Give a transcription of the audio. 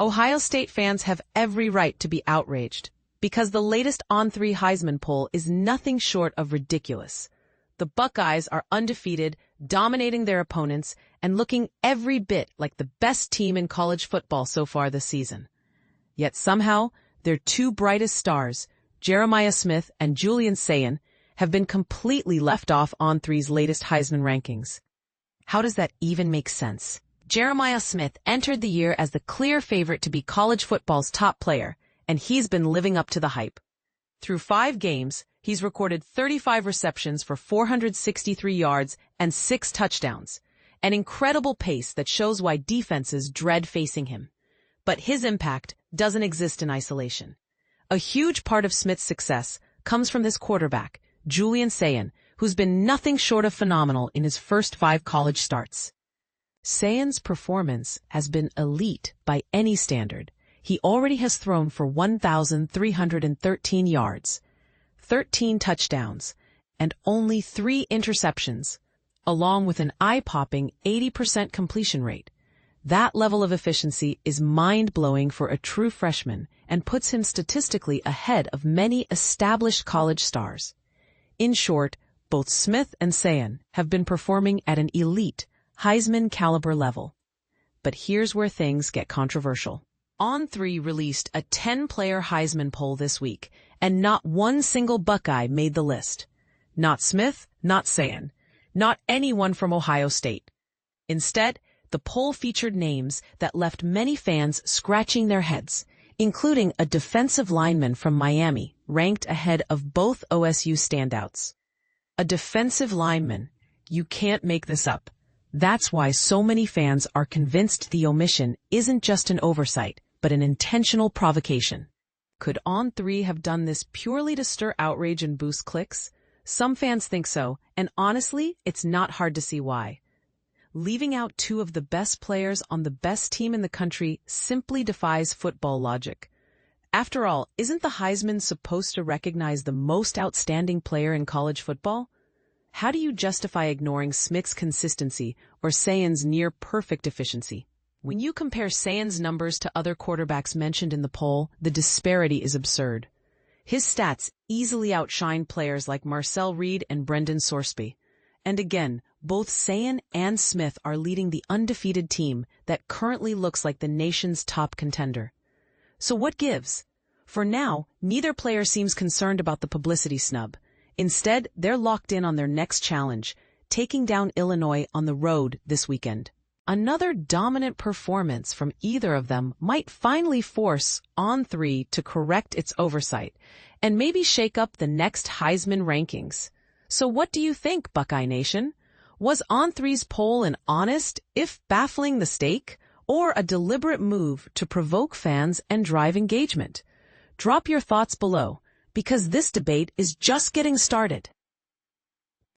Ohio State fans have every right to be outraged, because the latest On3 Heisman poll is nothing short of ridiculous. The Buckeyes are undefeated, dominating their opponents, and looking every bit like the best team in college football so far this season. Yet somehow, their two brightest stars, Jeremiah Smith and Julian Sayin, have been completely left off On3's latest Heisman rankings. How does that even make sense? Jeremiah Smith entered the year as the clear favorite to be college football's top player, and he's been living up to the hype. Through 5 games, he's recorded 35 receptions for 463 yards and 6 touchdowns, an incredible pace that shows why defenses dread facing him. But his impact doesn't exist in isolation. A huge part of Smith's success comes from this quarterback, Julian Sayin, who's been nothing short of phenomenal in his first 5 college starts. Sayin's performance has been elite by any standard. He already has thrown for 1,313 yards, 13 touchdowns, and only 3 interceptions, along with an eye-popping 80% completion rate. That level of efficiency is mind-blowing for a true freshman and puts him statistically ahead of many established college stars. In short, both Smith and Sayin have been performing at an elite, Heisman caliber level. But here's where things get controversial. On3 released a 10-player Heisman poll this week, and not one single Buckeye made the list. Not Smith, not Sayin, not anyone from Ohio State. Instead, the poll featured names that left many fans scratching their heads, including a defensive lineman from Miami, ranked ahead of both OSU standouts. A defensive lineman. You can't make this up. That's why so many fans are convinced the omission isn't just an oversight, but an intentional provocation. Could On3 have done this purely to stir outrage and boost clicks? Some fans think so, and honestly, it's not hard to see why. Leaving out 2 of the best players on the best team in the country simply defies football logic. After all, isn't the Heisman supposed to recognize the most outstanding player in college football? How do you justify ignoring Smith's consistency or Sayin's near-perfect efficiency? When you compare Sayin's numbers to other quarterbacks mentioned in the poll, the disparity is absurd. His stats easily outshine players like Marcel Reed and Brendan Sorsby. And again, both Sayin and Smith are leading the undefeated team that currently looks like the nation's top contender. So what gives? For now, neither player seems concerned about the publicity snub. Instead, they're locked in on their next challenge, taking down Illinois on the road this weekend. Another dominant performance from either of them might finally force On3 to correct its oversight and maybe shake up the next Heisman rankings. So what do you think, Buckeye Nation? Was On3's poll an honest, if baffling mistake, or a deliberate move to provoke fans and drive engagement? Drop your thoughts below, because this debate is just getting started.